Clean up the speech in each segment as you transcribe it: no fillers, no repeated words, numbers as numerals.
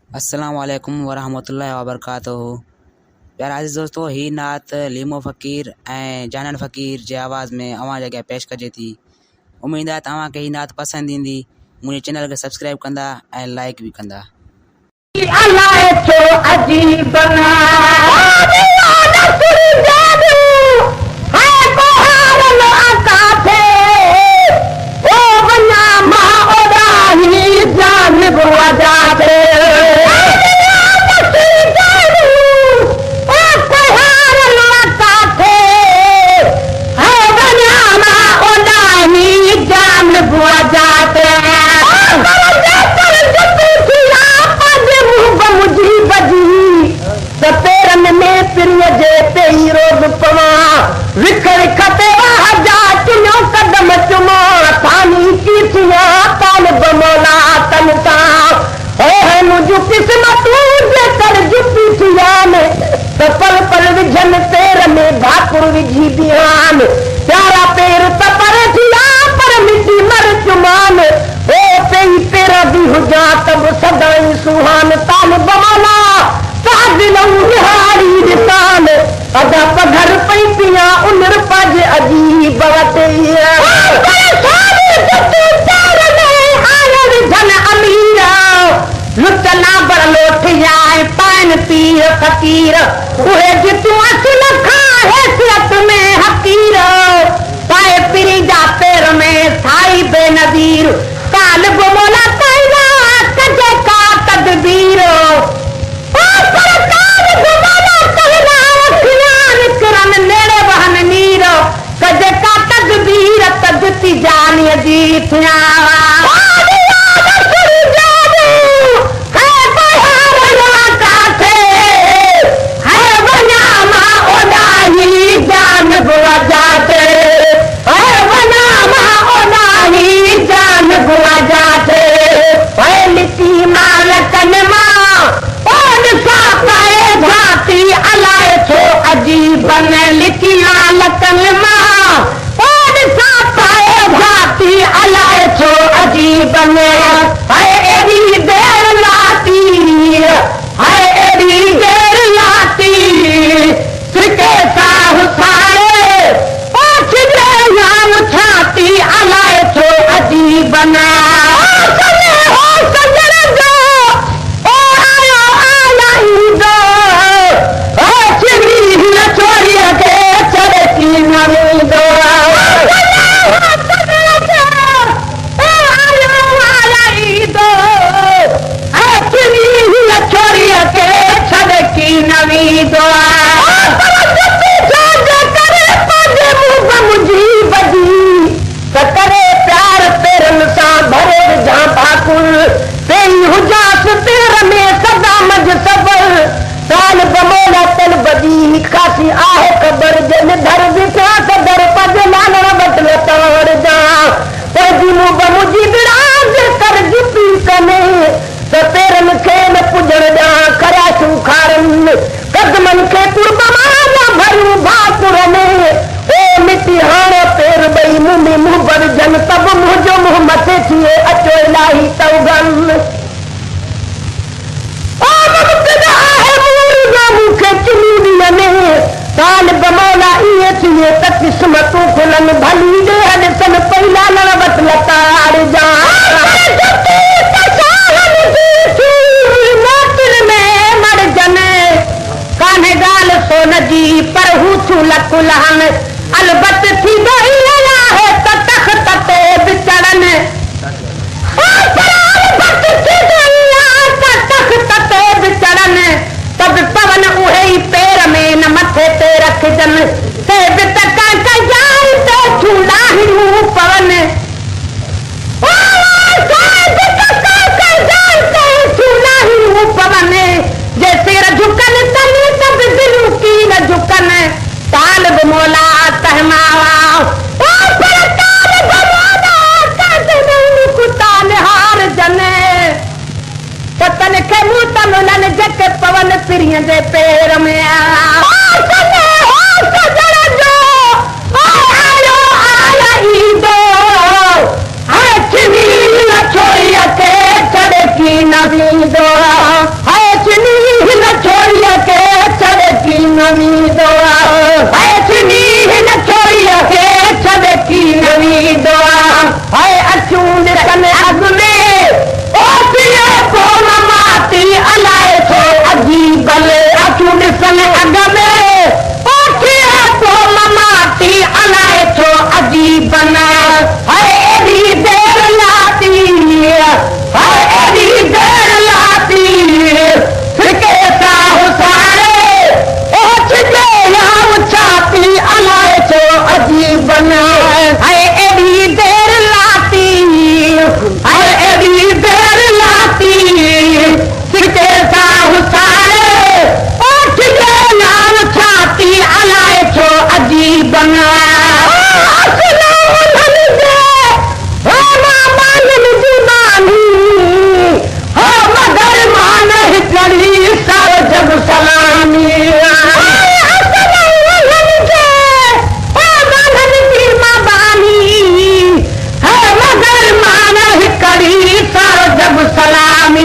अस्सलामुअलैकुम वरहमतुल्लाहि वबरकातुहू। प्यारा अज़ीज़ दोस्तों, ही नात लीमो फ़कीर ऐं जानन फ़कीर जे आवाज़ में अवां जॻह पेश कजे थी। उम्मीद आहे तव्हांखे ही नात पसंदि ईंदी। मुंहिंजे चैनल खे सब्सक्राइब कंदा ऐं लाइक भी कंदा। प्यारा पेर तपर थिया पर मिट्टी मर चुमान ओ पेई तेरा भी हुजा तब सदाई सुहान ताल बमाला सादिलऊ निहारी निशान अदा पघर पई पिया उनर पज अजीब वटे लुटना बर लोठ जाए पान पीर फकीर उहे जितू असल खा हैसियत में हकीर पाए पिरी जा पैर में थाई बेनजीर काल गुमोला ताईरा कजे का तदबीर सरकार गुमोला कहना खियान करन नेड़े बहन नीर कजे का तदबीर तदती जानी जी थिया किस्मतू खुलन भली दे हसन पहिला नवत लताड़ जा मर जने कान्हे गाल सोन जी पर हूँ छू लकुलहन अलबत थी गई है तख्त ते बिचड़न तख्त ते बिचड़न तब पवन उहे पैर में न मथे ते रख जन पवन पवन जैसे झुकन तनी तब दिलू की न झुकन ताल मोला तहमावा हार जने पतन के मुंह तन जट पवन पिरिय जे पैर में छोड़िया के चढ़ की की नवी दोआ है चनी न छोड़िया के छड़े की नवी दोआ है चनी न छोड़िया के छड़े की नवी दोआ है अचून कने अग में ओ पिए को माती अलाए तो अजीब भले अचून कने अग में ओ पिए को माती अलाए तो अजीब बना है एडी देर लाती है एडी देर लाती फिके साहु सारे ओ छिके याव छाती अलाए तो अजीब बना है एडी देर लाती है एडी देर लाती फिके साहु सारे ओ छिके याव छाती अलाए तो अजीब बना जब सलामी मगर माना करी सारो जब सलामी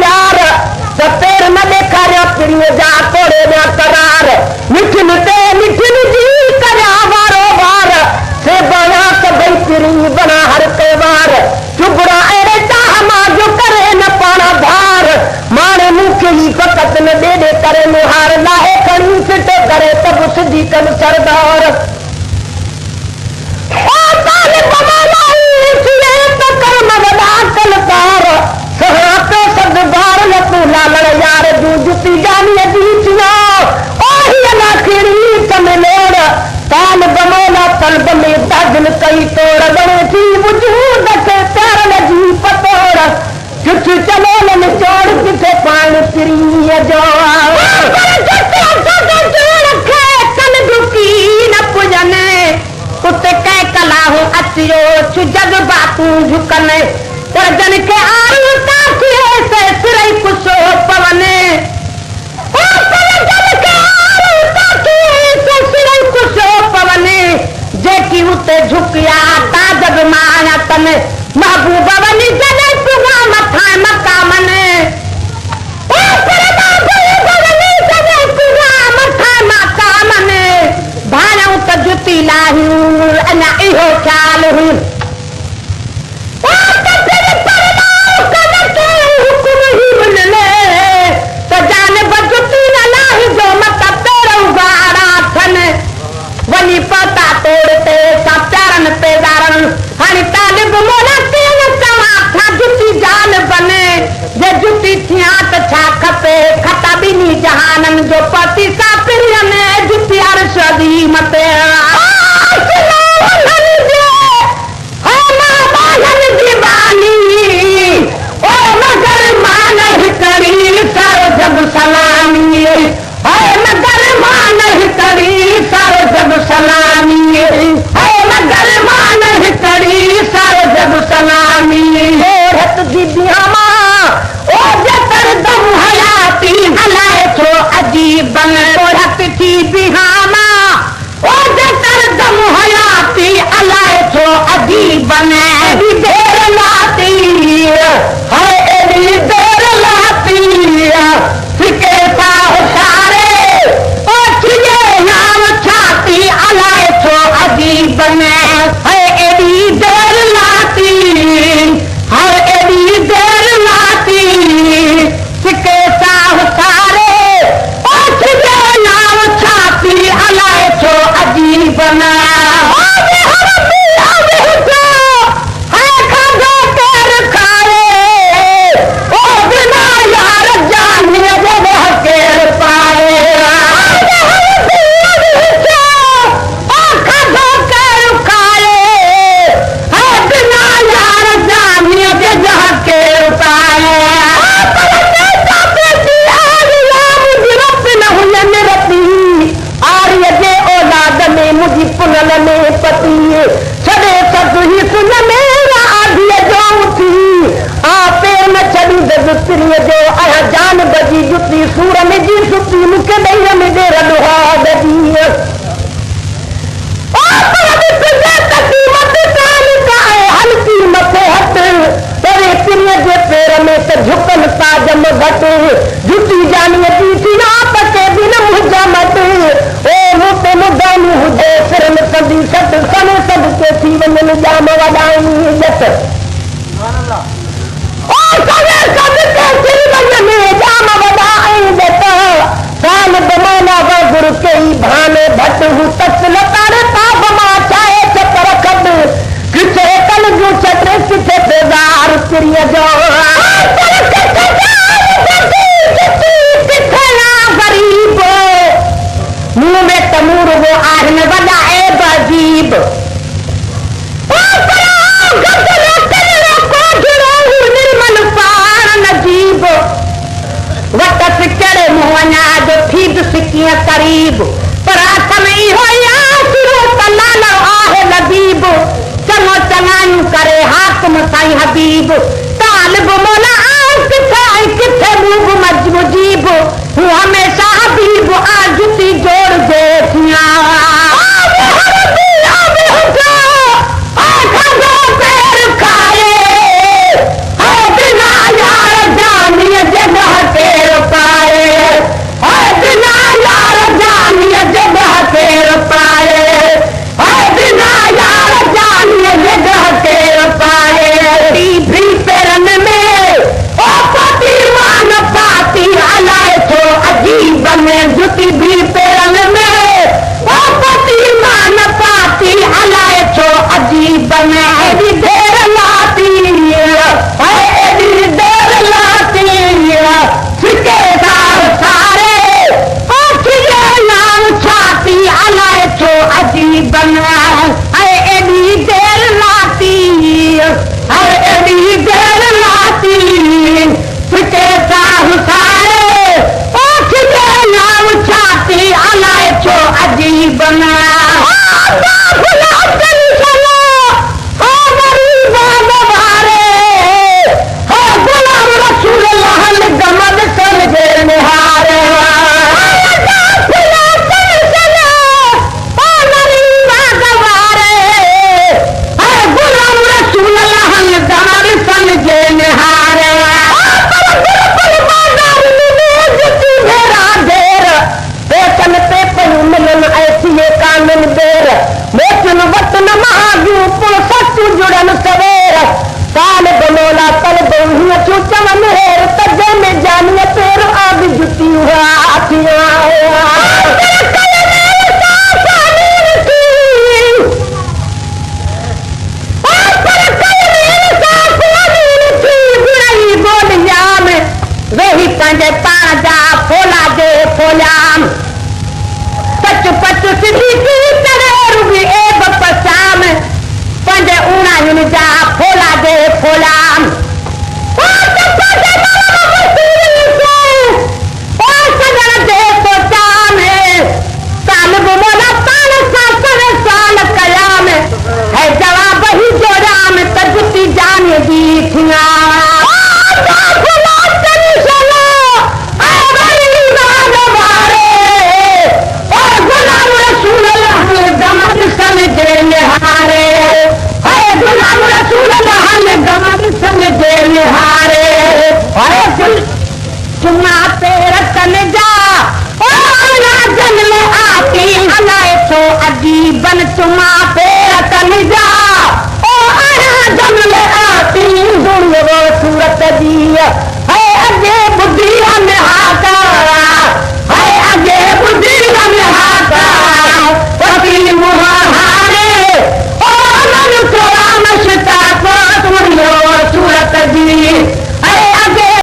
यार सपेर न देखा रे प्रिय जा तोड़े न करार मिठिन ते मिठिन जी करा वारो वार से बना सबै प्री बना हर त्योहार चुबड़ा अरे चाहमा जो करे न पाना धार मारे मुख ही फकत न दे दे करे मुहार लाहे कणी फिट करे तब सिद्धि कन सरदार ओ तालिब मलाई सिए तो कर्म वदा कलकार सहात सदबार न तू लालड़ यार जू जुती जानी जीतिया ओ ही ना खिड़ी तमलोड़ ताल बमोला तलब में दाजन कई तोड़ बने थी वजूद के प्यार न जी पतोड़ चुच चलो न निचोड़ किथे पान प्रिय जो कन दुखी न पुजने उते कह कला हो अचियो छु जग बातू झुकने जन के आयु ताकिए से सिरई कुसो पवने ओ जन के आयु ताकिए से सिरई कुसो पवने जेकी उते झुकिया ता जग माया तने महबूबा बनी जने तुगा मथा मक्का मने ओ महबूबा बनी जने तुगा मथा मक्का मने भाणो त जुती लाही अना इहो ख्याल हुई ओ त फिर परमाओ कद के हुक्म ही मिलने त जाने बजुती न लाही जो मत तेरो गाड़ा थने वली पता तोड़ते सब चारण पे दारण हनी तालिब मोला तेल कमा था जुती जान बने जे जुती थिया त छा खपे खता बिनी जहानन जो पति सा प्रिय ने जुती अर्शदी मते जब सलामी है मगर मान करी सारो जब सलामी है मगर मान करी सारो जब सलामी रत दीदिया मां ओ जतर दम हयाती हलाए तो अजीब बन रत की बिहामा ओ जतर दम हयाती हलाए तो अजीब बने देर लाती है एडी देर लाती फिके साहु सारे ओ छिए नाम छाती अलाए तो अजीब बने है एडी देर लाती है एडी देर लाती फिके साहु सारे ओ छिए नाम छाती अलाए तो अजीब बने में पति छड़े सत ही सुन मेरा आदिय जो थी आपे न छड़ी दस्त्रिय जो आया जान बजी जुती सूर में जी सुती मुके दैर में दे रहा दजी हल्का में तो झुकन ताजम घट जुटी जानी पीठी आप के बिन मुझा मत ओ मुते मुदानी हुजे सिरन सदी सत सने सब के जीवन में जाम वडाई जत ओ सने सब के जीवन में जाम वडाई जत साल बमाना व गुरु के भाने भट हु तसल तारे पाप मा चाहे चतर खड किथे कल जो चतर किथे बेजार क्रिया जो गरीब मुंह में तमूर वो आहन बजा ए बजीब निर्मल पार नजीब वटस करे मुहना जो फीद सिकिया करीब पराथम हो या शुरू तलाला आहे लबीब चलो चलायू करे हाकम साई हबीब तालिब मोला किथे मुंह मुजीब हूँ हमेशा हबीब आ जुती जोड़ देखिया जुती भी पेरन में पति मान पाती हलाए छो अजीब में एडी देर लाती सिके सारे आखिए नाम छाती हलाए छो अजीब में एडी देर लाती सिके सारे नाम छाती अलाए छो अजीब गुलाम रसूल लहन गमद समझे निहारे गुलाम रसूल लहन गमद समझे निहारे कानन देर मोचन वतन महाजू पुल सचू जुड़न सवेर काल बनोला कल बहु चूचन मेर तजे में जानिए तेर आग जुटी हुआ आखियां वही पंजे पाजा फोला दे फोलाम पच पच सिद्धि की तरह रुगी एक पसाम पंजे ऊना युन जा फोला दे फोलाम है जवाब ही जोड़ा में तजुती जाने दी थिया चुना पेर तन जा जन में आती हलाए छो अजीबन चुमा पेर तन जा जन में